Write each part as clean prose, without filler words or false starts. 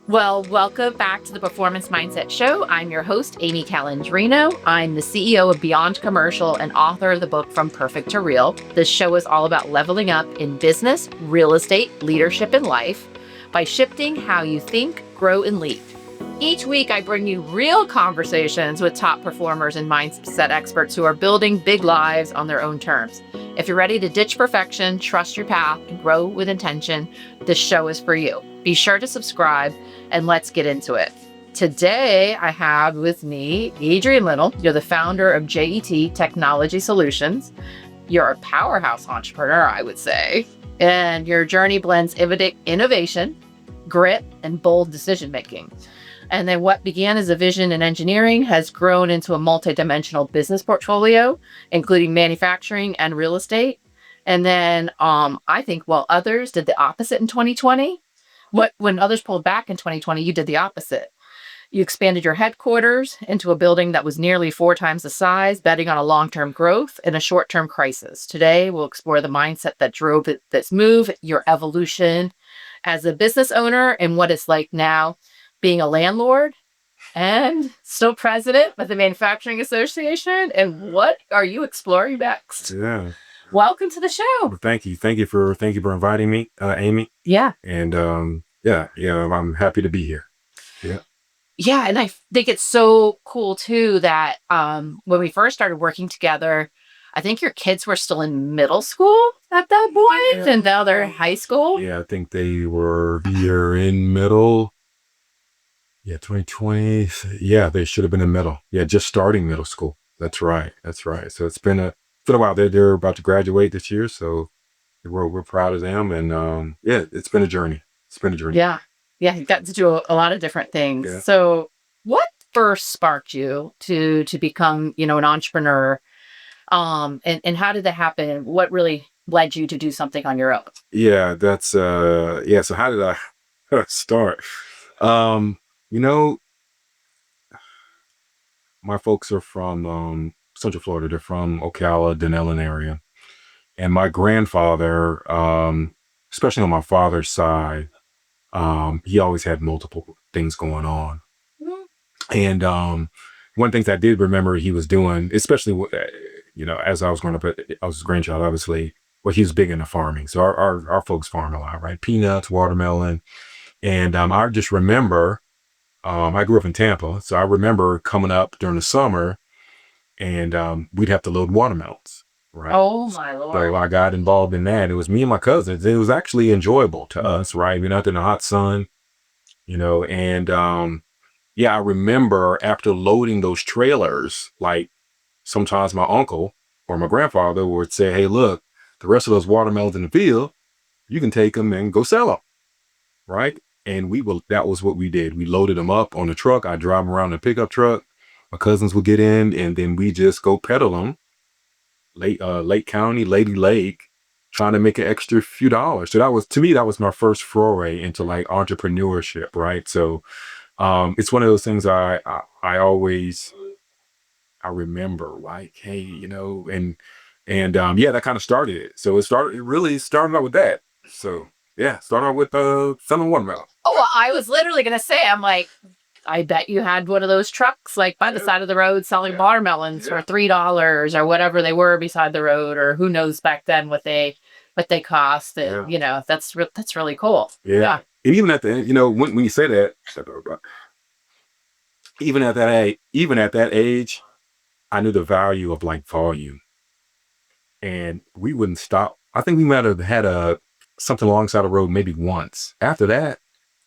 Well, welcome back to the Performance Mindset Show. I'm your host, Amy Calandrino. I'm the CEO of Beyond Commercial and author of the book From Perfect to Real. This show is all about leveling up in business, real estate, leadership, and life by shifting how you think, grow, and lead. Each week, I bring you real conversations with top performers and mindset experts who are building big lives on their own terms. If you're ready to ditch perfection, trust your path, and grow with intention, this show is for you. Be sure to subscribe and let's get into it. Today, I have with me Adrian Little. You're the founder of JET Technology Solutions. You're a powerhouse entrepreneur, I would say. And your journey blends innovation, grit, and bold decision making. And then what began as a vision in engineering has grown into a multidimensional business portfolio, including manufacturing and real estate. And then I think while others did the opposite in 2020, when others pulled back in 2020, you did the opposite. You expanded your headquarters into a building that was nearly 4 times the size, betting on a long-term growth and a short-term crisis. Today, we'll explore the mindset that drove this move, your evolution as a business owner, and what it's like now being a landlord and still president of the Manufacturing Association. And what are you exploring next? Yeah. Welcome to the show. Well, thank you. Thank you for inviting me, Amy. Yeah. And I'm happy to be here. Yeah. Yeah. And I think it's so cool too that when we first started working together, I think your kids were still in middle school at that point, and now they're in high school. Yeah, I think they were here in middle. Yeah, 2020. Yeah, they should have been in middle. Yeah, just starting middle school. That's right. So it's been a while. They're about to graduate this year, so we're proud of them. And it's been a journey. Yeah. Yeah, you got to do a lot of different things. Yeah. So what first sparked you to become, an entrepreneur? And how did that happen? What really led you to do something on your own? Yeah, that's so how did I start? You know, my folks are from Central Florida. They're from Ocala, Denellen area. And my grandfather, especially on my father's side, he always had multiple things going on. Mhm. And one of the things I did remember he was doing, especially as I was growing up, I was his grandchild, obviously. Well, he was big into farming, so our folks farm a lot, right? Peanuts, watermelon, and I just remember. I grew up in Tampa, so I remember coming up during the summer, and we'd have to load watermelons, right? Oh my Lord. So I got involved in that. It was me and my cousins. It was actually enjoyable to us, right? We're out in the hot sun, and I remember after loading those trailers, like sometimes my uncle or my grandfather would say, "Hey, look, the rest of those watermelons in the field, you can take them and go sell them," right? And that was what we did. We loaded them up on the truck. I drive them around in a pickup truck. My cousins would get in, and then we just go pedal them, Lake County, Lady Lake, trying to make an extra few dollars. So that was my first foray into like entrepreneurship, right? So it's one of those things I always remember, like, hey, that kind of started it. So it really started out with that. So yeah, started out with selling watermelon. Oh, well, I was literally going to say, I'm like, I bet you had one of those trucks like by the side of the road selling watermelons for $3 or whatever they were beside the road, or who knows back then what they cost. And, that's really cool. Yeah. And even at the end, when you say that, even at that age, I knew the value of like volume, and we wouldn't stop. I think we might have had something alongside the road maybe once. After that,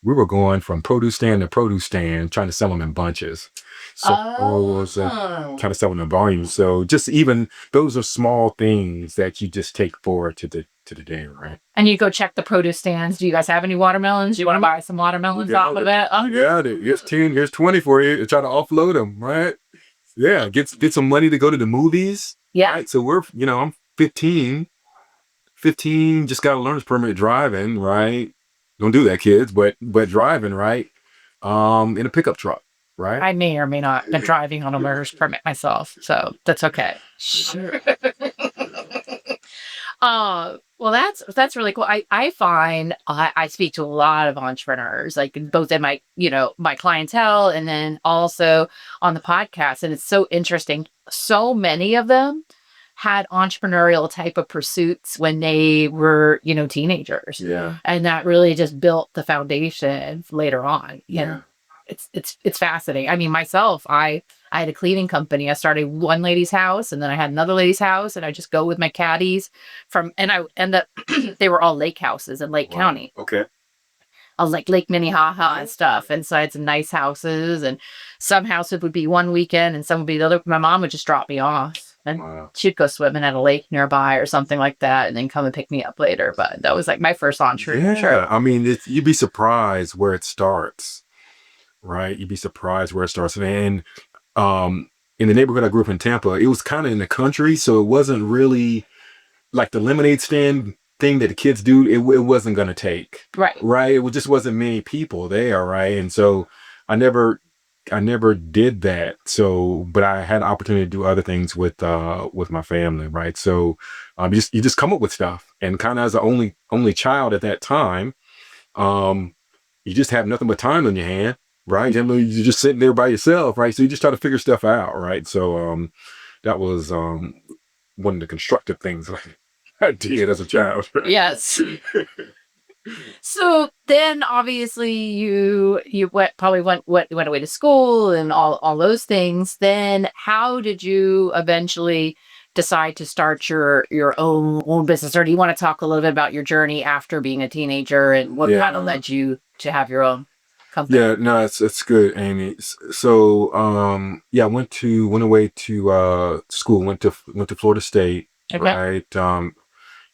we were going from produce stand to produce stand, trying to sell them in bunches. So trying to sell them in volume. So just even those are small things that you just take forward to the day, right? And you go check the produce stands. Do you guys have any watermelons? Do you want to buy some watermelons off of it? Yeah, here's 10, here's 20 for you. Try to offload them, right? Yeah, get some money to go to the movies. Yeah. Right? So I'm 15, just got a learner's permit driving, right? Don't do that, kids, but driving, right? In a pickup truck, right? I may or may not been driving on a learner's permit myself, so that's okay. Sure. Well, that's really cool. I find I speak to a lot of entrepreneurs, like both in my, my clientele and then also on the podcast. And it's so interesting. So many of them had entrepreneurial type of pursuits when they were, teenagers. Yeah. And that really just built the foundation later on. Yeah. And it's fascinating. I mean, myself, I had a cleaning company. I started one lady's house and then I had another lady's house, and I just go with my caddies and I end up, they were all lake houses in Lake Wow. County. Okay. I was like Lake Minnehaha and stuff. And so I had some nice houses, and some houses would be one weekend and some would be the other. My mom would just drop me off and Wow. she'd go swimming at a lake nearby or something like that and then come and pick me up later. But that was like my first entrepreneurship. Yeah. I mean, you'd be surprised where it starts, right? You'd be surprised where it starts. And in the neighborhood I grew up in Tampa, it was kind of in the country, so it wasn't really like the lemonade stand thing that the kids do. It wasn't going to take, right. It just wasn't many people there, right? And so I never did that. So, but I had the opportunity to do other things with my family, right? So you just come up with stuff, and kind of as the only child at that time, you just have nothing but time on your hand, right? Generally, you're just sitting there by yourself, right? So you just try to figure stuff out, right? So that was one of the constructive things I did as a child. Yes. So then obviously you went away to school and all those things. Then how did you eventually decide to start your own business? Or do you want to talk a little bit about your journey after being a teenager and what kind of led you to have your own company? Yeah, no, it's good, Amy. So I went away to school, went to Florida State, Okay. right?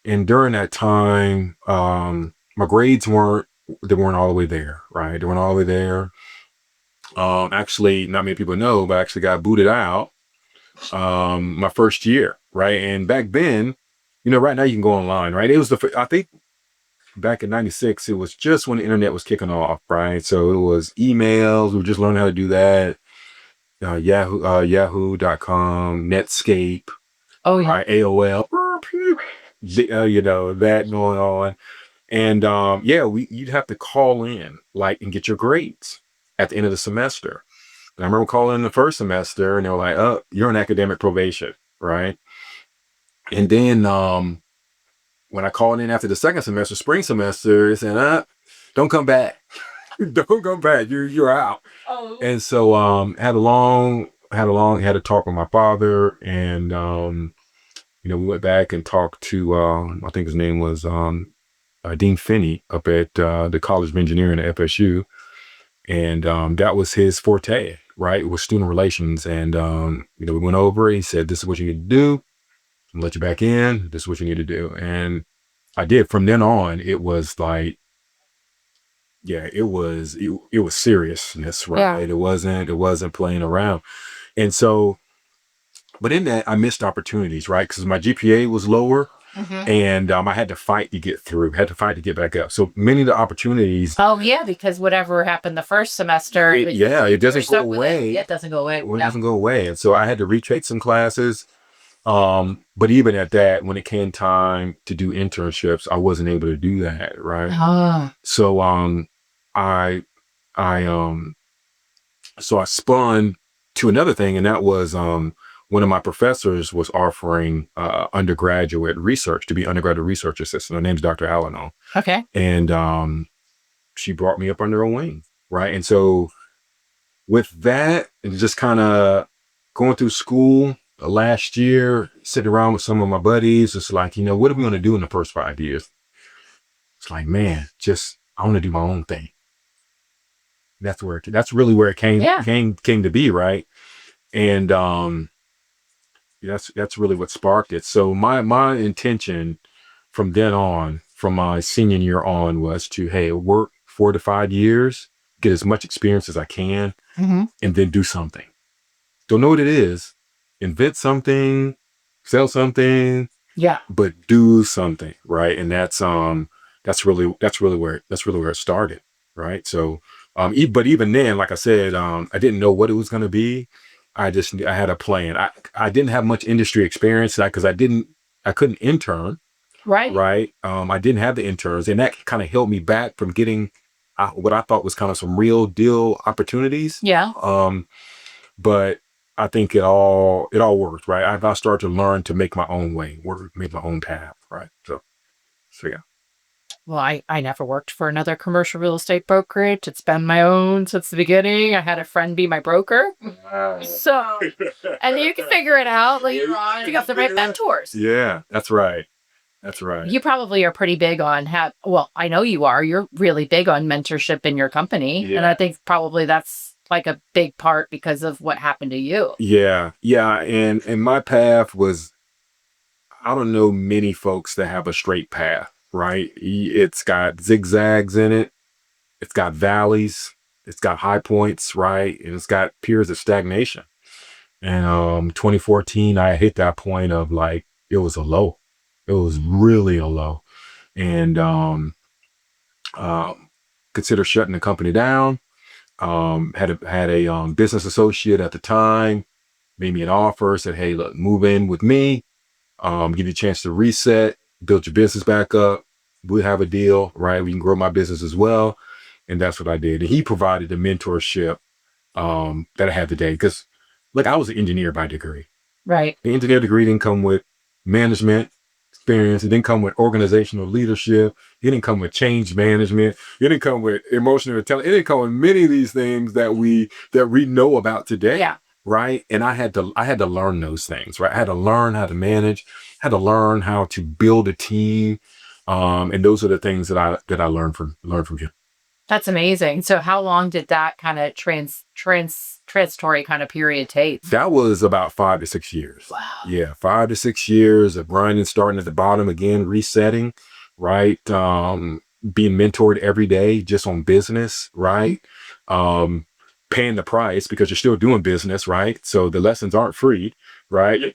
And during that time, my grades weren't all the way there, right? They weren't all the way there. Actually, not many people know, but I actually got booted out my first year, right? And back then, right now you can go online, right? It was I think back in '96, it was just when the internet was kicking off, right? So it was emails. We were just learning how to do that. Yahoo.com, Netscape, Oh yeah. right? AOL, that going on. And you'd have to call in and get your grades at the end of the semester. And I remember calling in the first semester, and they were like, "Oh, you're on academic probation," right? And then when I called in after the second semester, spring semester, they said, "Don't come back, don't come back. You're out." Oh. And so had a talk with my father, and we went back and talked to I think his name was Dean Finney up at the College of Engineering at FSU. And that was his forte, right? With student relations. And, we went over, he said, "This is what you need to do. I'm gonna let you back in. This is what you need to do." And I did. From then on, it was like, it was seriousness, right? Yeah. It wasn't playing around. And so, but in that, I missed opportunities, right? Because my GPA was lower. Mhm. And I had to fight to get through, had to fight to get back up. So many of the opportunities. Oh yeah, because whatever happened the first semester, it doesn't go away. Yeah, it doesn't go away. It doesn't go away. And so I had to retake some classes. But even at that, when it came time to do internships, I wasn't able to do that, right? Oh. So I I so I spun to another thing, and that was one of my professors was offering undergraduate research to be undergraduate research assistant. Her name's Dr. Alano. Okay. And she brought me up under her wing, right? And so with that, and just kind of going through school last year, sitting around with some of my buddies, it's like, what are we going to do in the first 5 years? It's like, man, I want to do my own thing. That's really where it came to be, right? And that's really what sparked it. So my intention from then on, from my senior year on, was to work 4 to 5 years, get as much experience as I can, Mhm. and then do something. Don't know what it is. Invent something, sell something, Yeah. but do something, right? And that's really where it started, right? So but even then, like I said, I didn't know what it was going to be. I had a plan. I didn't have much industry experience because I couldn't intern, right? I didn't have the interns, and that kind of held me back from getting what I thought was kind of some real deal opportunities. Yeah. But I think it all worked, right? I started to learn to make my own way, make my own path, right? So yeah. Well, I never worked for another commercial real estate brokerage. It's been my own since the beginning. I had a friend be my broker. So, and you can figure it out. Like, you got the right mentors. Yeah, that's right. That's right. You probably are pretty big on well, I know you are. You're really big on mentorship in your company. Yeah. And I think probably that's like a big part because of what happened to you. Yeah, yeah, and my path was, I don't know many folks that have a straight path, right? It's got zigzags in it. It's got valleys. It's got high points, right? And it's got periods of stagnation. And 2014, I hit that point of like, it was a low. It was really a low. And consider shutting the company down. Had a business associate at the time, made me an offer, said, hey, look, move in with me, give you a chance to reset, build your business back up. We'll have a deal, right? We can grow my business as well. And that's what I did. And he provided the mentorship that I had today. Because, look, I was an engineer by degree. Right. The engineer degree didn't come with management experience. It didn't come with organizational leadership. It didn't come with change management. It didn't come with emotional intelligence. It didn't come with many of these things that we know about today. Yeah. Right. And I had to learn those things, right? I had to learn how to manage, had to learn how to build a team. And those are the things that I learned from him. That's amazing. So how long did that kind of transitory kind of period take? That was about 5 to 6 years. Wow. Yeah, 5 to 6 years of grinding, starting at the bottom again, resetting, right? Being mentored every day just on business, right? Paying the price because you're still doing business, right? So the lessons aren't free, right?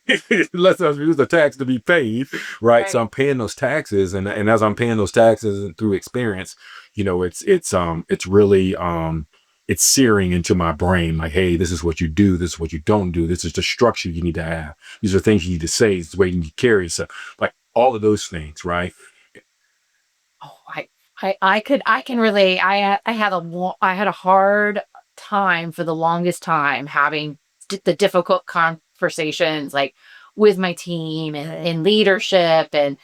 Lessons use the tax to be paid, right? So I'm paying those taxes, and as I'm paying those taxes and through experience, it's really it's searing into my brain, like, hey, this is what you do, this is what you don't do, this is the structure you need to have, these are things you need to say, this is the way you need to carry yourself, like all of those things, right? Oh, I can relate. I had a hard time for the longest time having the difficult conversations like with my team and in leadership and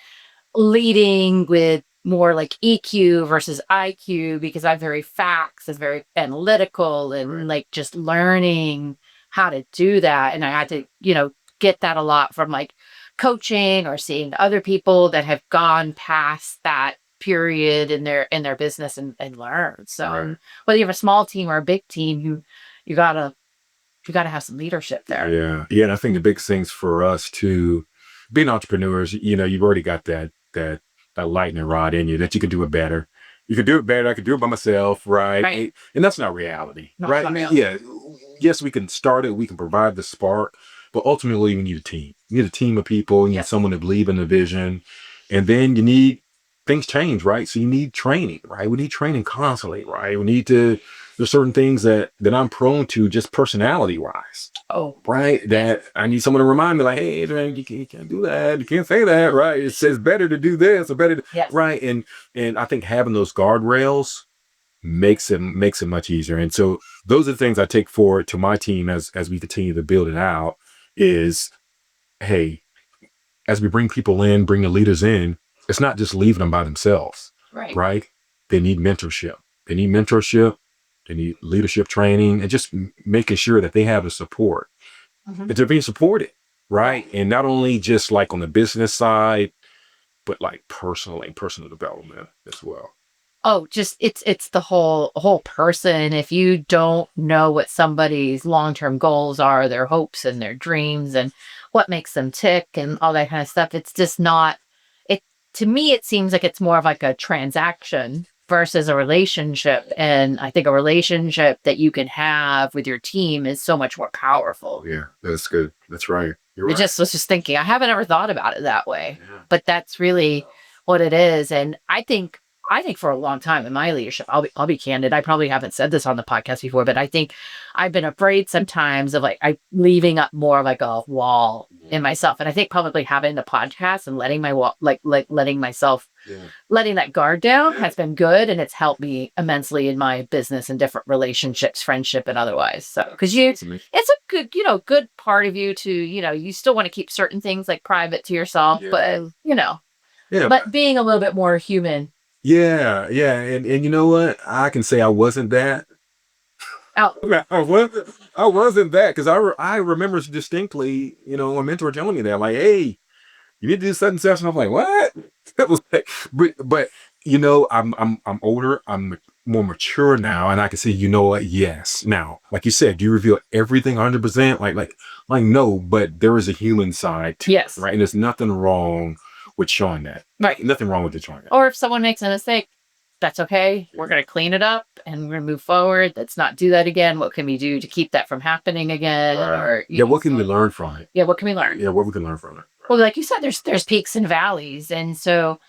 leading with more like EQ versus IQ because I'm very facts and very analytical and like just learning how to do that. And I had to, get that a lot from like coaching or seeing other people that have gone past that period in their business and learn. So whether you have a small team or a big team, you gotta have some leadership there. Yeah. And I think the big things for us too, being entrepreneurs, you've already got that lightning rod in you that you can do it better. You can do it better. I can do it by myself, right? And that's not reality, No, right? it's not reality. Yeah. Yes, we can start it. We can provide the spark, but ultimately you need a team. You need a team of people. You need someone to believe in the vision, and then you need things change, right? So you need training, right? We need training constantly, right? There's certain things that I'm prone to just personality wise. Oh, right. That I need someone to remind me, like, hey, Adrian, you can't do that. You can't say that, right? It says better to do this or better, right? And I think having those guardrails makes it much easier. And so those are the things I take forward to my team as we continue to build it out. Is, hey, as we bring people in, bring the leaders in, it's not just leaving them by themselves, right? They need mentorship. They need leadership training, and just making sure that they have the support, that they're being supported, right? And not only just like on the business side, but like personal development as well. Oh, just it's the whole person. If you don't know what somebody's long-term goals are, their hopes and their dreams and what makes them tick and all that kind of stuff, it's just not it to me it seems like it's more of like a transaction versus a relationship. And I think a relationship that you can have with your team is so much more powerful. Yeah, that's good. That's right. You're right. I was just thinking, I haven't ever thought about it that way, but that's really what it is. And I think I think for a long time in my leadership, I'll be candid. I probably haven't said this on the podcast before, but I think I've been afraid sometimes of like I leaving up more like a wall in myself. And I think probably having the podcast and letting my wall like letting myself letting that guard down has been good, and it's helped me immensely in my business and different relationships, friendship and otherwise. So because it's a good, good part of you to, you still want to keep certain things like private to yourself, but Yeah. but being a little bit more human. Yeah. Yeah. And you know what? I can say I wasn't that. Oh, I wasn't that because I remember distinctly, a mentor telling me that, like, hey, you need to do such and such. And I'm like, what? That was like, but I'm older, I'm more mature now, and I can say, you know what? Yes. Now, like you said, do you reveal everything 100%? Like no, but there is a human side to yes. it, right? And there's nothing wrong with showing that. Right. Nothing wrong with it showing that. Or if someone makes a mistake, that's okay. We're going to clean it up and we're going to move forward. Let's not do that again. What can we do to keep that from happening again? Or what can we learn from it? Yeah, what can we learn? Yeah, what we can learn from it. Well, like you said, there's peaks and valleys, and so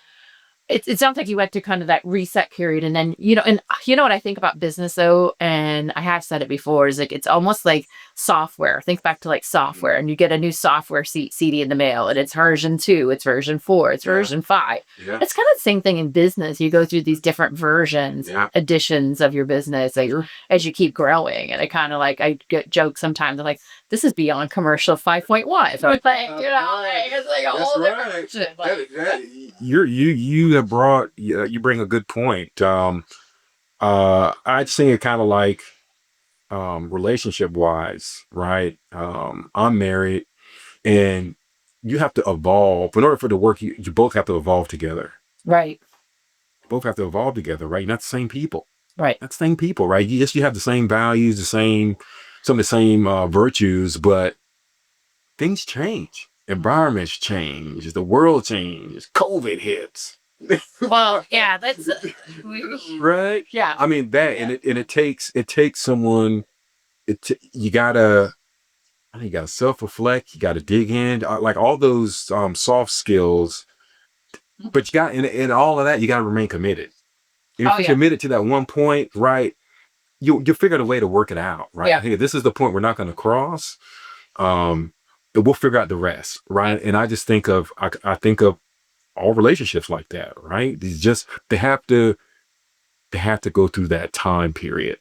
it sounds like you went through kind of that reset period, and then and you know what I think about business though, and I have said it before, is like it's almost like software. Think back to like software, and you get a new software CD in the mail, and it's version 2, it's version 4, it's version 5. Yeah. It's kind of the same thing in business. You go through these different versions, editions of your business as you keep growing, and I kind of like I get jokes sometimes. I'm like, this is beyond commercial 5.1. So it's like it's like a whole different version. Like, you have brought you bring a good point. I'd say it kind of like relationship wise, right? I'm married, and you have to evolve in order for it to work. You both have to evolve together, right? Both have to evolve together, right? You're not the same people, right? Not the same people, right? Yes, you have the same values, some of the same virtues, but things change. Environments change. The world changes. COVID hits. Well, yeah, that's right. Yeah, I mean that, and it takes someone. You gotta. I think you gotta self-reflect. You gotta dig in, like all those soft skills. But you got in all of that, you gotta remain committed. If you're committed to that one point, right? You figure out a way to work it out, right? Yeah. Hey, this is the point we're not going to cross. But we'll figure out the rest, right? And I just think of I think of all relationships like that, right? They have to go through that time period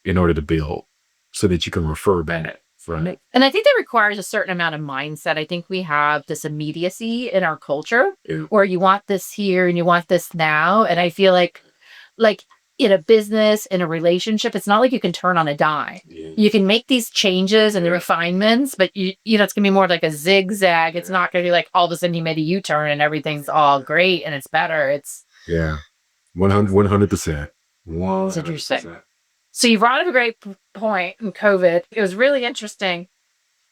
in order to build, so that you can refer back. Right. And I think that requires a certain amount of mindset. I think we have this immediacy in our culture where you want this here and you want this now. And I feel like in a business, in a relationship, it's not like you can turn on a dime. You can make these changes and the refinements, but it's gonna be more like a zigzag. It's not gonna be like all of a sudden you made a U-turn and everything's all great and it's better. It's 100%. It's interesting. So you brought up a great point in COVID. It was really interesting.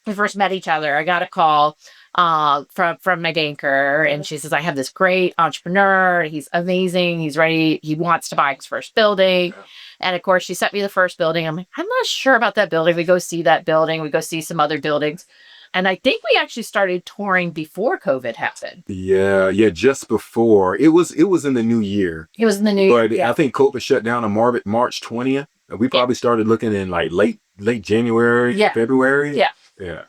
We first met each other. I got a call from my banker, and she says, I have this great entrepreneur. He's amazing. He's ready. He wants to buy his first building. And of course, she sent me the first building. I'm like, I'm not sure about that building. We go see that building. We go see some other buildings. And I think we actually started touring before COVID happened. Yeah, just before. It was in the new year. It was in the new year. But I think COVID shut down on March 20th. We probably started looking in like late January, February. Yeah.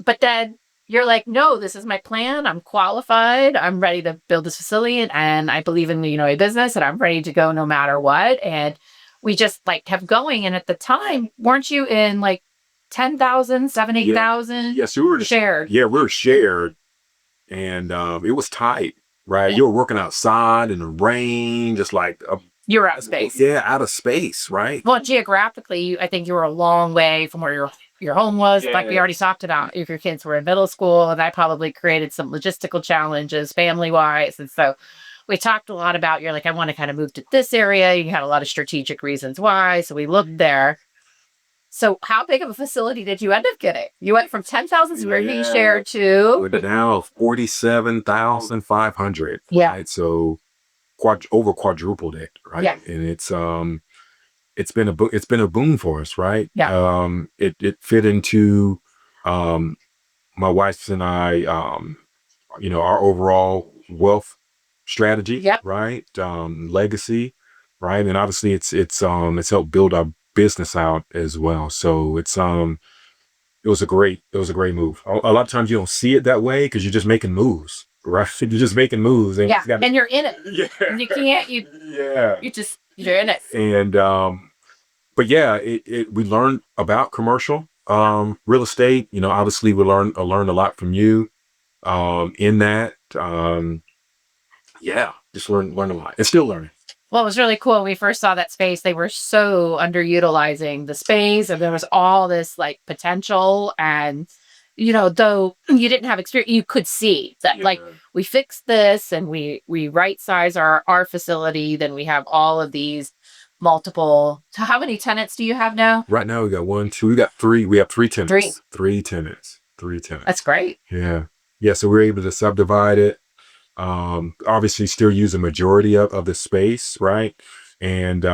But then you're like, no, this is my plan. I'm qualified. I'm ready to build this facility, and I believe in a business, and I'm ready to go no matter what. And we just like kept going. And at the time, weren't you in like 10,000, 8,000? Yes, we were shared. Yeah, we were shared, and it was tight, right? You were working outside in the rain, just like you're out of space. Yeah, out of space, right? Well, geographically, I think you were a long way from where your home was. Like we already talked about, if your kids were in middle school, and I probably created some logistical challenges family-wise. And so we talked a lot about, you're like, I want to kind of move to this area. You had a lot of strategic reasons why. So we looked there. So how big of a facility did you end up getting? You went from 10,000 square feet shared to now 47,500. Yeah. Right? So over quadrupled it, right? Yeah. And it's been a boom for us, right? Yeah. It fit into my wife's and I our overall wealth strategy, Yep. right? Legacy, right? And obviously it's helped build our business out as well. So it was a great move. A lot of times you don't see it that way because you're just making moves, right? You're just making moves, and Yeah. And you're in it. yeah, And you can't, yeah, you're in it. and but yeah, we learned about commercial real estate. You know, obviously I learned a lot from you in that. Yeah, just learn a lot and still learning. Well, it was really cool. When we first saw that space, they were so underutilizing the space, and there was all this like potential. And, though you didn't have experience, you could see that like Yeah. we fixed this and we right size our facility. Then we have all of these multiple. So how many tenants do you have now? Right now we got one, two, we got three. We have three tenants. Three. Three tenants. That's great. Yeah. Yeah. So we're able to subdivide it. Obviously still use a majority of the space, right? And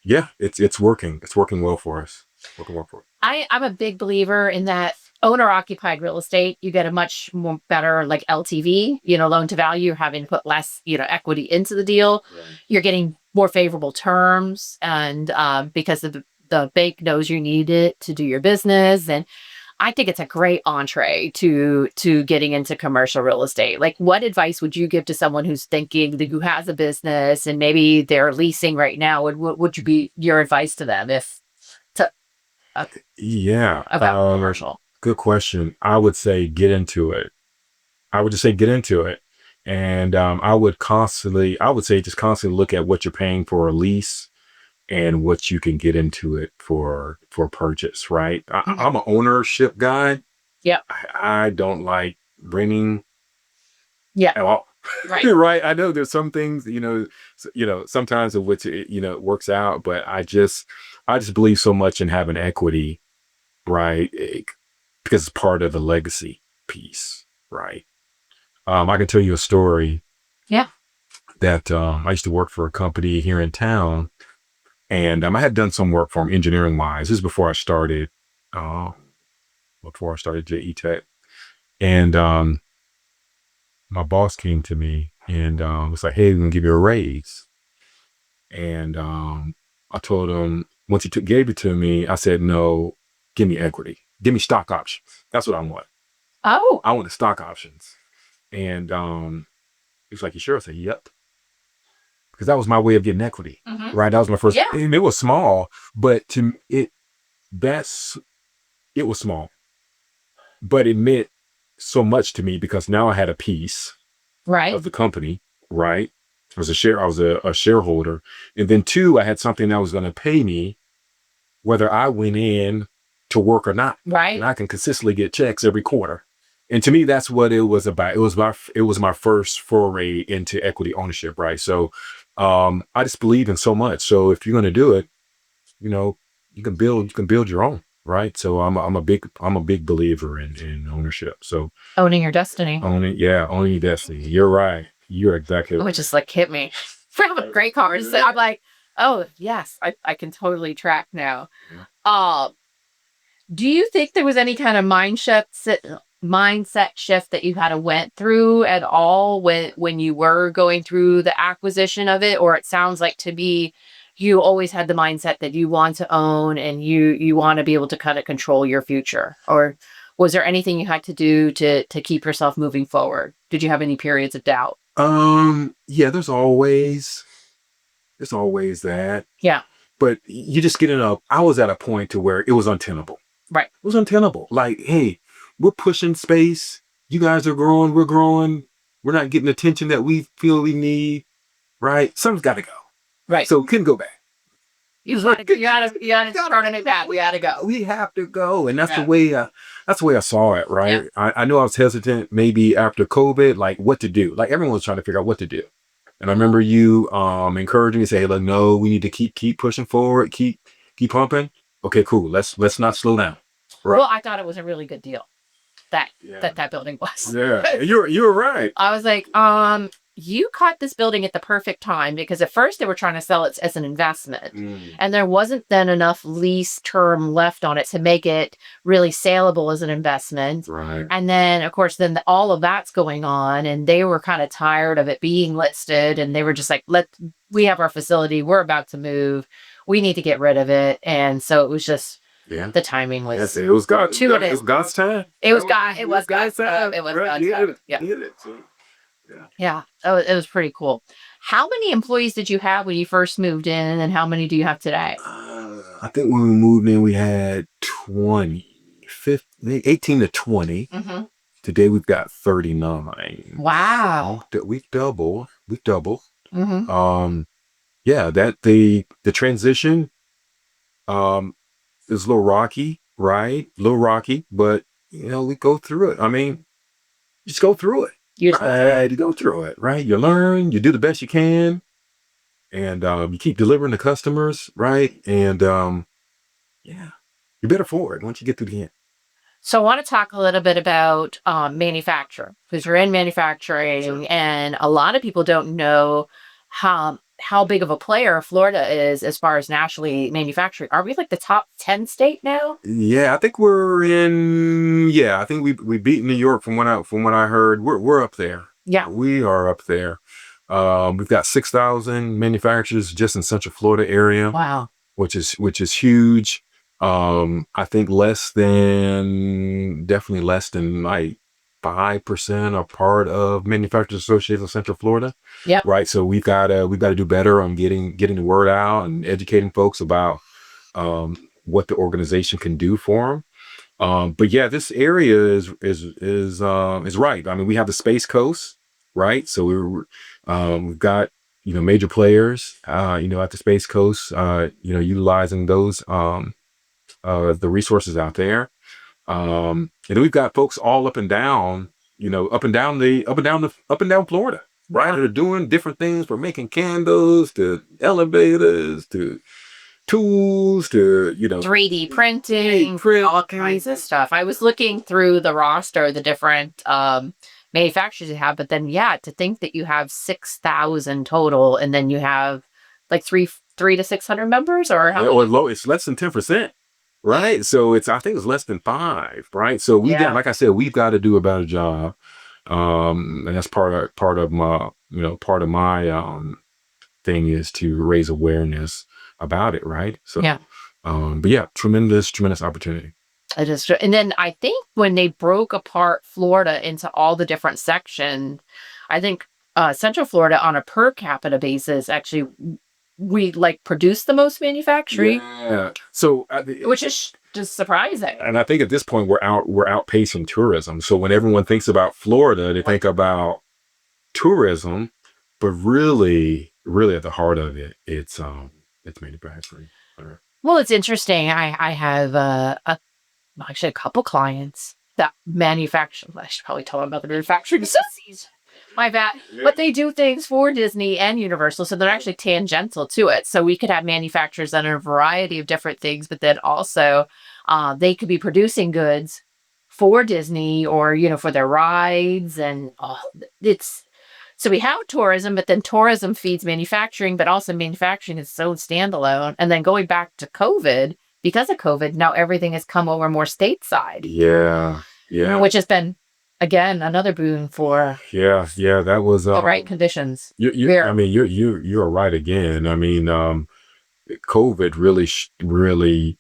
yeah, it's working. It's working well for us. Working well for us. I'm a big believer in that owner occupied real estate. You get a much more better like LTV, loan to value. You're having to put less, equity into the deal. Right. You're getting more favorable terms, and because the bank knows you need it to do your business. And I think it's a great entree to getting into commercial real estate. Like, what advice would you give to someone who's thinking who has a business and maybe they're leasing right now? What would you be your advice to them Yeah. about commercial? Good question. I would say get into it. I would just say get into it. And I would say just constantly look at what you're paying for a lease and what you can get into it for purchase, right? I'm an ownership guy. Yeah. I don't like renting Yeah. at all. Right. Right. I know there's some things, sometimes of which it works out, but I just believe so much in having equity, right? Because it's part of the legacy piece, right? I can tell you a story. Yeah. That I used to work for a company here in town, and I had done some work for them engineering wise. This is before I started JE Tech, and my boss came to me and was like, "Hey, we're gonna give you a raise." And I told him once he gave it to me, I said, "No, give me equity, give me stock options. That's what I want. Oh, I want the stock options." And he was like, "You sure?" I said, "Yep." Because that was my way of getting equity, right? That was my first. Yeah. And it was small, but it was small, but it meant so much to me because now I had a piece right. of the company, right? I was a shareholder, and then two, I had something that was going to pay me whether I went in to work or not, Right. and I can consistently get checks every quarter. And to me, that's what it was about. It was my first foray into equity ownership, right? So I just believe in so much. So if you're going to do it, you can build your own, right? So I'm a big believer in ownership. So Owning your destiny. owning your destiny. You're right. You're exactly right. Which just like hit me. For having great conversation. I'm like, oh yes, I can totally track now. Yeah. Do you think there was any kind of mindset shift that you kind of went through at all when you were going through the acquisition of it? Or it sounds like to me, you always had the mindset that you want to own and you want to be able to kind of control your future. Or was there anything you had to do to keep yourself moving forward? Did you have any periods of doubt? Yeah, there's always that. Yeah. But you just I was at a point to where it was untenable. Right. It was untenable. Like, hey, we're pushing space. You guys are growing. We're growing. We're not getting the attention that we feel we need. Right. Something's got to go. Right. So we couldn't go back. You gotta start a new path. We gotta go. We have to go. And that's the way I saw it. Right. Yeah. I knew I was hesitant maybe after COVID, like what to do. Like everyone was trying to figure out what to do. And I remember you encouraging me to say, look, no, we need to keep pushing forward, keep pumping. Okay, cool. Let's not slow down. Right. Well, I thought it was a really good deal that building was. Yeah, you're right. I was like, you caught this building at the perfect time because at first they were trying to sell it as an investment. And there wasn't then enough lease term left on it to make it really saleable as an investment. Right. And then, of course, then all of that's going on, and they were kind of tired of it being listed, and they were just like, we have our facility, we're about to move, we need to get rid of it. And so it was just, Yeah. the timing was, Yes, it was God. Two it It is. was God's time. it was God, it was God's time. It was Right, God's he time. had it. Yeah. He had it. So, yeah. Yeah. Oh, it was pretty cool. How many employees did you have when you first moved in, and how many do you have today? I think when we moved in, we had 20, 15, 18 to 20. Mm-hmm. Today we've got 39. Wow. We've doubled. We've doubled. Mm-hmm. Yeah, that the transition is a little rocky, right? A little rocky, but we go through it. I mean, just go through it. You go through it, right? You learn, you do the best you can, and you keep delivering to customers, right? And yeah, you're better for it once you get to the end. So I want to talk a little bit about manufacture, because you're in manufacturing, Sure. and a lot of people don't know how big of a player Florida is as far as nationally manufacturing. Are we like the top 10 state now? Yeah, I think we're in. Yeah, I think we beat New York from what I heard. We're up there. Yeah. We are up there. We've got 6,000 manufacturers just in Central Florida area. Wow. Which is huge. I think definitely less than like 5% are part of Manufacturers Association of Central Florida. Yeah. Right. So we've got to do better on getting the word out and educating folks about what the organization can do for them. But yeah, this area is right. I mean, we have the Space Coast, right? So we've got major players at the Space Coast, utilizing those the resources out there. And then we've got folks all up and down Florida, right? That are doing different things, from making candles to elevators to tools to 3D printing, all kinds of stuff. I was looking through the roster, the different manufacturers you have, but then to think that you have 6,000 total, and then you have like three to 600 members, or how? Or low, it's less than 10%. Right. So I think it's less than 5. Right. So like I said, we've got to do a better job. And that's part of my thing is to raise awareness about it. Right. So, but yeah, tremendous opportunity. It is. And then I think when they broke apart Florida into all the different sections, I think Central Florida on a per capita basis, actually, we produce the most manufacturing. Yeah. So which is just surprising. And I think at this point we're outpacing tourism. So when everyone thinks about Florida, they think about tourism, but really at the heart of it, it's manufacturing. Well, it's interesting. I have actually a couple clients that manufacture. I should probably tell them about the manufacturing associates. My bad. Yeah. But they do things for Disney and Universal, so they're actually tangential to it. So we could have manufacturers that are a variety of different things, but then also they could be producing goods for Disney or, for their rides. And so we have tourism, but then tourism feeds manufacturing, but also manufacturing is so standalone. And then going back to COVID, because of COVID, now everything has come over more stateside. Yeah. Yeah. Which has been, again, another boon for that was the right conditions. I mean, you're right again. I mean, COVID really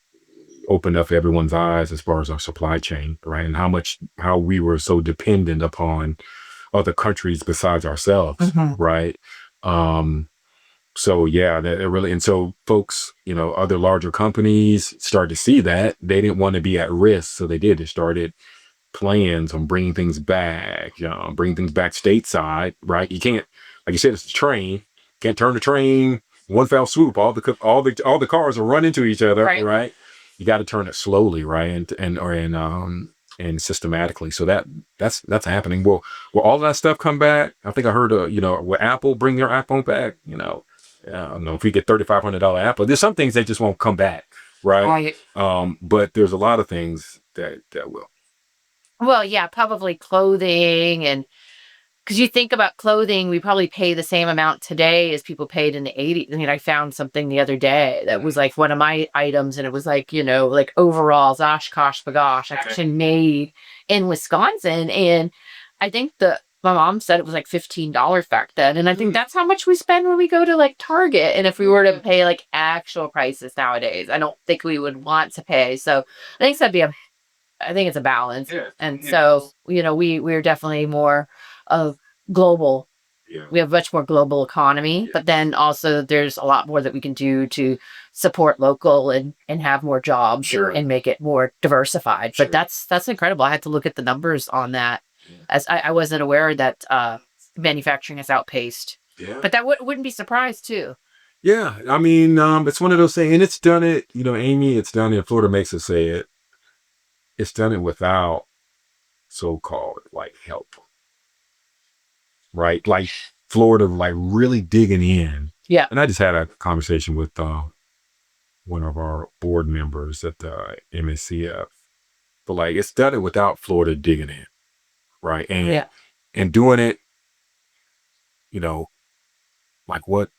opened up everyone's eyes as far as our supply chain, right? And how we were so dependent upon other countries besides ourselves, right? So that really, and so folks, other larger companies started to see that they didn't want to be at risk, so they started plans on bringing things back stateside, right? You can't, like you said, it's a train. Can't turn the train one fell swoop. All the cars will run into each other, right? You got to turn it slowly, right, and systematically. So that's happening. Will all that stuff come back? I think I heard, will Apple bring their iPhone back? I don't know if we get $3,500 Apple. There's some things that just won't come back, right? But there's a lot of things that will. Well, yeah, probably clothing and Because you think about clothing, we probably pay the same amount today as people paid in the 80s. I mean, I found something the other day that was like one of my items, and it was like, like overalls, Oshkosh bagosh, actually made in Wisconsin. And I think my mom said it was like $15 back then. And I think that's how much we spend when we go to like Target. And if we were to pay like actual prices nowadays, I don't think we would want to pay. So I think it's a balance. Yeah. And so, we're definitely more of global. Yeah. We have much more global economy, but then also there's a lot more that we can do to support local and have more jobs Sure. and make it more diversified. Sure. But that's incredible. I had to look at the numbers on that, Yeah. as I wasn't aware that manufacturing has outpaced. Yeah. But that wouldn't be surprised too. Yeah. I mean, it's one of those things, and it's done it, Amy, it's done it. Florida makes us say it. It's done it without so-called like help, right? Like Florida, like really digging in. Yeah. And I just had a conversation with one of our board members at the MSCF, but like it's done it without Florida digging in, right? And doing it, like what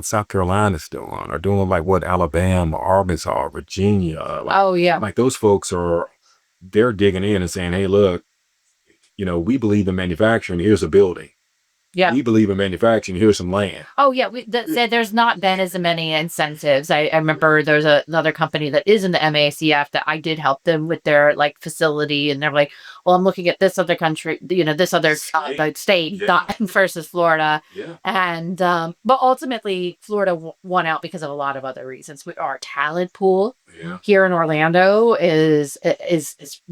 South Carolina's doing, or doing like what Alabama, Arkansas, Virginia, like those folks they're digging in and saying, hey, look, we believe in manufacturing. Here's a building. Yeah. We believe in manufacturing. Here's some land. Oh, yeah. There's not been as many incentives. I remember there's another company that is in the MACF that I did help them with their like facility. And they're like, well, I'm looking at this other country, this other state versus Florida. Yeah. And, but ultimately Florida won out because of a lot of other reasons. Our talent pool here in Orlando is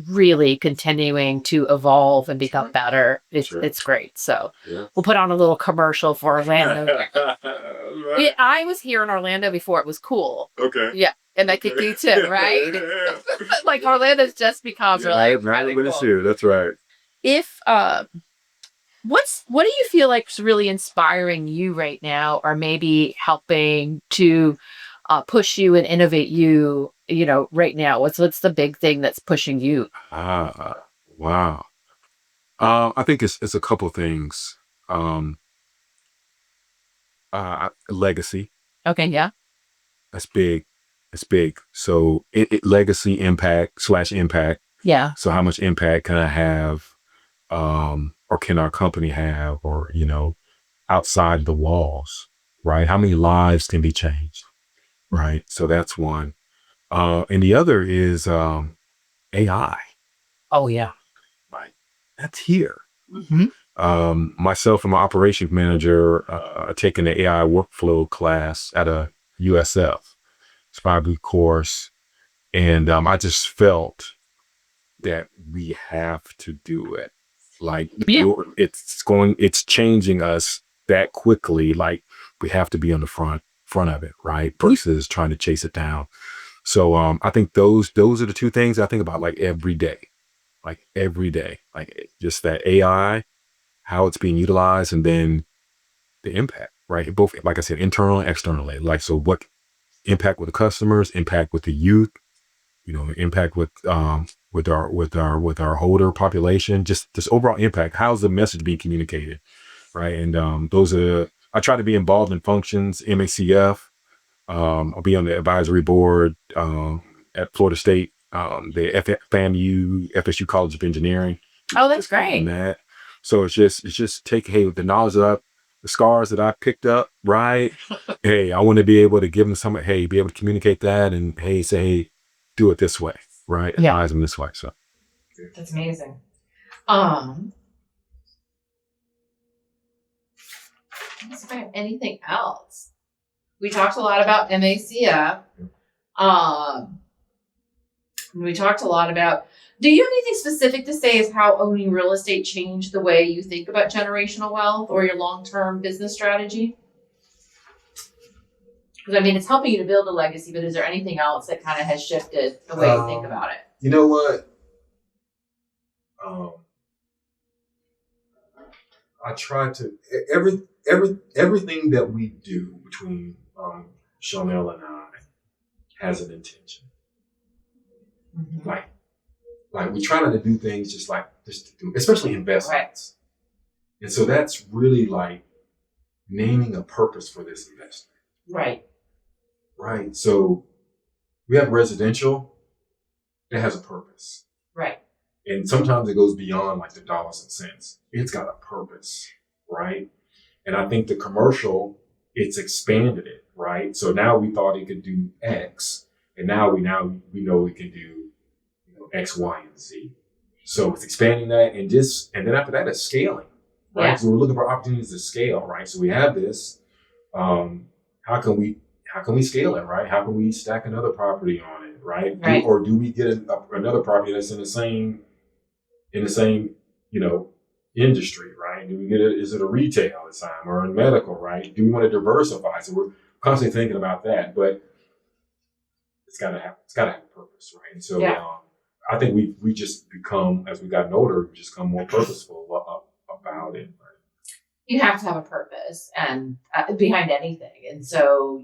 really continuing to evolve and become better. It's great. So we'll put on a little commercial for Orlando. Right. I was here in Orlando before it was cool. Okay. Yeah. And I think you too, right? Like Orlando's just become really cool. That's right. If what do you feel like is really inspiring you right now, or maybe helping to push you and innovate you, right now? What's the big thing that's pushing you? Wow. I think it's a couple things. Legacy. Okay, yeah. That's big. It's big. So legacy, impact/impact. Yeah. So how much impact can I have, or can our company have, or, outside the walls, right? How many lives can be changed, right? So that's one. And the other is AI. Oh, yeah. Right. That's here. Mm-hmm. Myself and my operations manager are taking the AI workflow class at a USF. It's a 5-week course. And I just felt that we have to do it. Like it's changing us that quickly. Like we have to be on the front of it, right? Versus trying to chase it down. So I think those are the two things I think about like every day. Like just that AI, how it's being utilized, and then the impact, right? Both, like I said, internal and externally. Like, so what impact with the customers, impact with the youth, impact with our older population, just overall impact. How's the message being communicated, right? And I try to be involved in functions, MACF. I'll be on the advisory board at Florida State, the FSU College of Engineering. Oh, that's great. That. So it's just take, hey, the knowledge the scars that I picked up, right? Hey, I want to be able to give them be able to communicate that, and say, do it this way, right? Advise them this way. So that's amazing. Is there anything else? We talked a lot about MACF. We talked a lot about. Do you have anything specific to say as how owning real estate changed the way you think about generational wealth or your long-term business strategy? Because I mean, it's helping you to build a legacy, but is there anything else that kind of has shifted the way you think about it? You know what? I try to everything that we do between Chanel and I has an intention. Like we try not to do things just to do, especially investments. And so that's really like naming a purpose for this investment. Right. Right. So we have residential that has a purpose. Right. And sometimes it goes beyond like the dollars and cents. It's got a purpose, right? And I think the commercial, it's expanded it, right? So now we thought it could do X, and now we know it can do X, Y, and Z. So it's expanding that, and then after that, it's scaling, right? Yeah. So we're looking for opportunities to scale, right? So we have this. How can we scale it, right? How can we stack another property on it, right? Right. Or do we get another property that's in the same industry, right? Do we get it? Is it a retail this time or in medical, right? Do we want to diversify? So we're constantly thinking about that, but it's got to have a purpose, right? And so I think we just become, as we've gotten older, we just become more purposeful about it. Right? You have to have a purpose and behind anything. And so,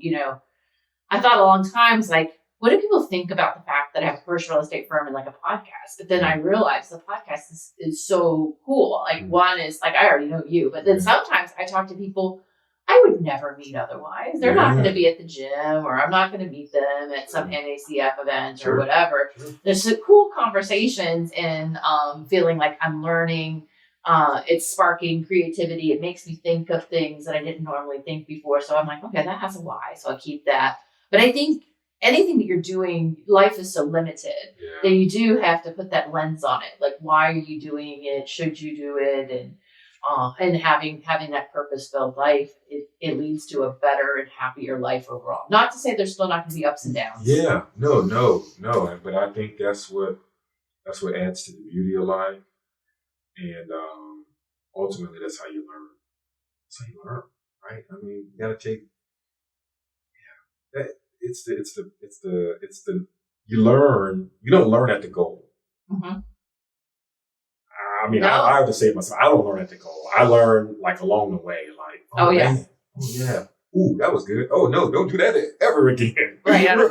I thought a long time, like, what do people think about the fact that I have a commercial real estate firm and like a podcast? But then I realized the podcast is so cool. Like one is like, I already know you, but then sometimes I talk to people I would never meet otherwise. They're not going to be at the gym, or I'm not going to meet them at some NACF event or whatever. There's some cool conversations and feeling like I'm learning. It's sparking creativity. It makes me think of things that I didn't normally think before. So I'm like, okay, that has a why. So I'll keep that. But I think anything that you're doing, life is so limited that you do have to put that lens on it. Like, why are you doing it? Should you do it? And having that purpose-filled life, it leads to a better and happier life overall. Not to say there's still not going to be ups and downs. Yeah, no. But I think that's what adds to the beauty of life, and ultimately that's how you learn. That's how you learn, right? I mean, you got to take. Yeah, it's the you learn. You don't learn at the goal. Mm-hmm. I mean, I have to say myself, I don't learn at the goal. I learn like along the way, like, oh yeah. Ooh, that was good. Oh no, don't do that ever again. Right. No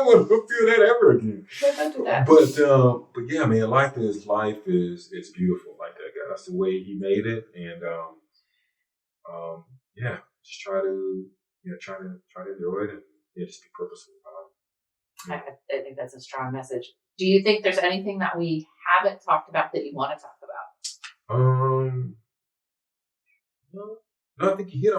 one will do that ever again. Don't do that. But yeah, man, life is beautiful like that guy. That's the way he made it. And just try to enjoy it and just be purposeful about it. I think that's a strong message. Do you think there's anything that we haven't talked about that you want to talk about? No, I think you hit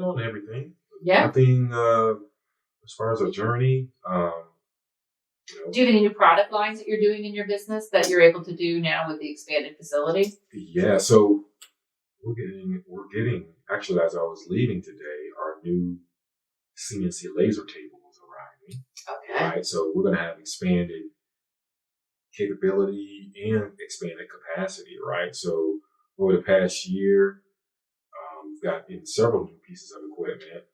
on everything. Yeah. Nothing as far as a journey. Do you have any new product lines that you're doing in your business that you're able to do now with the expanded facility? Yeah, so we're getting actually, as I was leaving today, our new CNC laser table was arriving. Okay. Right, so we're going to have expanded capability and expanded capacity, right? So over the past year, we've got in several new pieces of equipment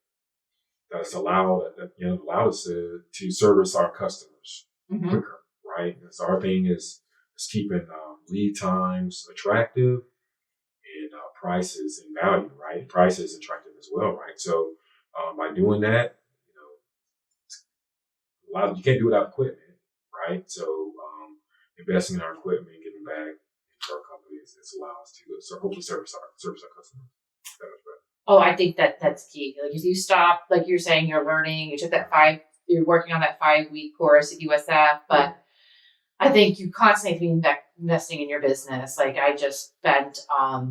that's allowed us to service our customers quicker, right? And so our thing is keeping lead times attractive and prices and value, right? Prices attractive as well, right? So by doing that, you can't do it without equipment, right? So investing in our equipment, giving back to our companies, it's allowed us to hopefully service our customers that much better. Oh, I think that's key. Like if you stop, like you're saying, you're learning, you're working on that 5-week course at USF, but I think you constantly have to be investing in your business. Like I just spent a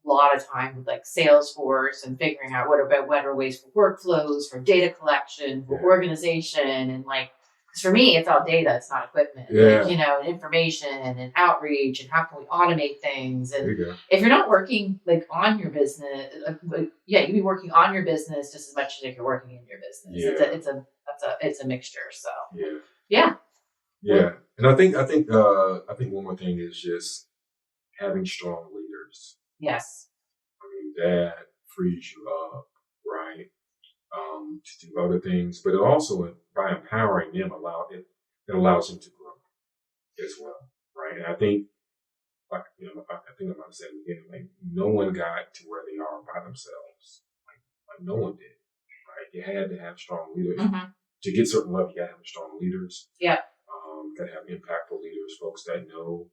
lot of time with like Salesforce and figuring out what are better ways for workflows, for data collection, for organization, and like, because for me, it's all data, it's not equipment. Yeah. Like, and information and outreach and how can we automate things. And if you're not working like on your business, you'd be working on your business just as much as if you're working in your business. Yeah. It's a mixture. So yeah. And I think one more thing is just having strong leaders. Yes. I mean, that frees you up, right? To do other things, but it also, by empowering them, it allows them to grow as well, right? And I think, I think I might have said in the beginning, like no one got to where they are by themselves. Like no one did, right? You had to have strong leaders to get certain level. You got to have strong leaders. Yeah. You got to have impactful leaders, folks that know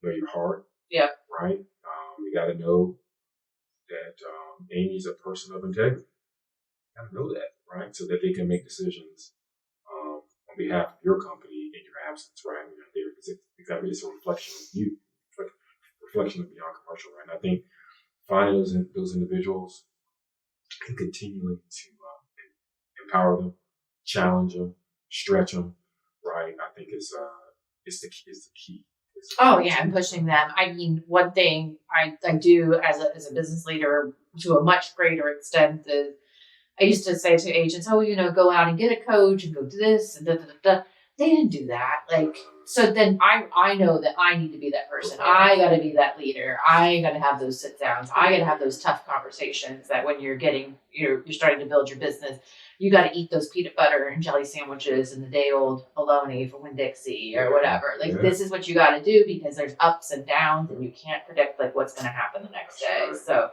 your heart. Yeah. Right. You got to know that Amy's a person of integrity. Gotta know that, right? So that they can make decisions on behalf of your company in your absence, right? You're not there because it's a reflection of you, reflection of Beyond Commercial, right? And I think finding those individuals and continuing to empower them, challenge them, stretch them, right? I think is the key. Oh yeah, and pushing them. I mean, one thing I do as a business leader to a much greater extent is I used to say to agents, oh, go out and get a coach and go do this and da, da, da, da. They didn't do that. Like, so then I know that I need to be that person. I got to be that leader. I got to have those sit downs. I got to have those tough conversations that when you're starting to build your business, you got to eat those peanut butter and jelly sandwiches and the day old bologna from Winn-Dixie or whatever. Like, this is what you got to do because there's ups and downs and you can't predict like what's going to happen the next day. So,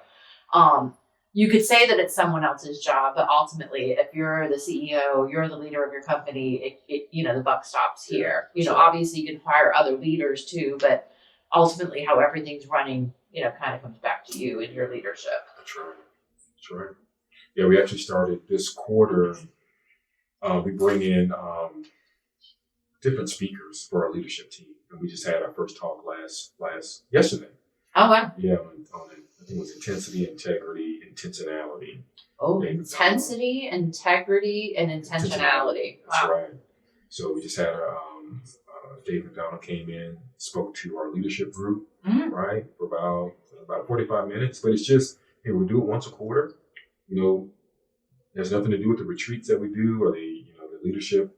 you could say that it's someone else's job, but ultimately, if you're the CEO, you're the leader of your company, the buck stops here. Obviously you can hire other leaders too, but ultimately how everything's running, kind of comes back to you and your leadership. That's right. Yeah, we actually started this quarter. We bring in different speakers for our leadership team, and we just had our first talk yesterday. Oh wow! Yeah, on I think it was intensity, integrity, intentionality. Oh, intensity, integrity, and intentionality. That's wow. right. So we just had Dave McDonald came in, spoke to our leadership group, right, for about 45 minutes. But it's just, hey, we do it once a quarter. There's nothing to do with the retreats that we do or the leadership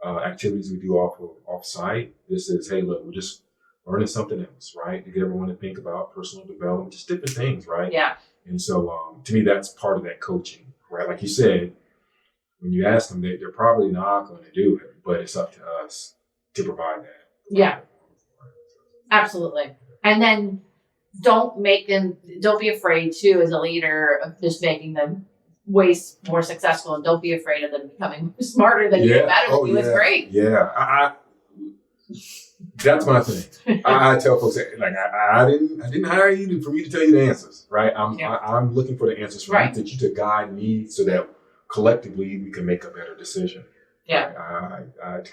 activities we do off site. This is, hey, look, we're just learning something else, right? To get everyone to think about personal development, just different things, right? Yeah. And so to me, that's part of that coaching, right? Like you said, when you ask them, they're probably not going to do it, but it's up to us to provide that. Yeah. Absolutely. And then don't be afraid too, as a leader, of just making them way more successful, and don't be afraid of them becoming smarter than you, better than you. It's great. Yeah. That's my thing. I tell folks that, like, I didn't hire you for me to tell you the answers, right? I'm looking for the answers for you to guide me so that collectively we can make a better decision. Yeah. I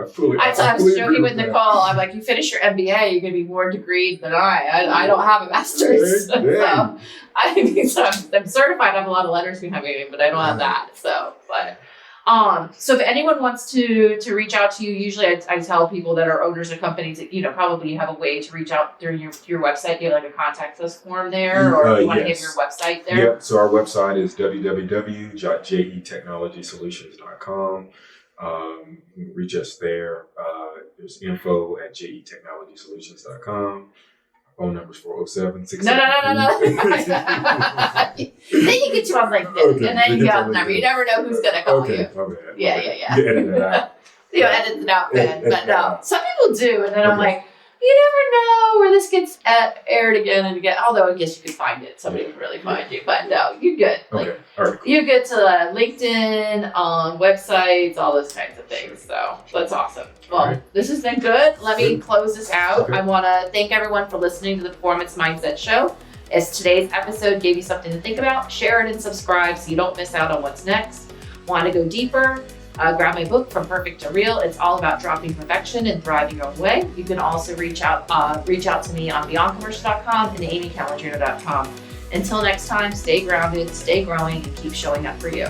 fully. I was joking with Nicole. I'm like, you finish your MBA, you're gonna be more degreed than I don't have a master's. So I'm certified. I have a lot of letters behind me, but I don't have that. So, but. So if anyone wants to reach out to you, usually I tell people that are owners of companies that, probably have a way to reach out through your website. Do you have like a contact us form there, or you want to give your website there? Yep. So our website is www.jetechnologysolutions.com. You can reach us there. There's info@jetechnologysolutions.com. Phone number's 407-673. No. Then you get you on LinkedIn, and then you got the number. You never know who's going to call you. Okay. Yeah. You edit it out. Edit it out, man. But no, some people do, and then I'm like, you never know where this gets aired again and again. Although I guess you could find it. Somebody can really find you. But no, you're good. Okay. All right. You're good to LinkedIn, websites, all those kinds of things. So that's awesome. Well, This has been good. Let me close this out. Okay. I want to thank everyone for listening to the Performance Mindset Show. If today's episode gave you something to think about, share it and subscribe so you don't miss out on what's next. Want to go deeper? Grab my book, From Perfect to Real. It's all about dropping perfection and thriving your own way. You can also reach out to me on beyondcommercial.com and amycalendrino.com. Until next time, stay grounded, stay growing, and keep showing up for you.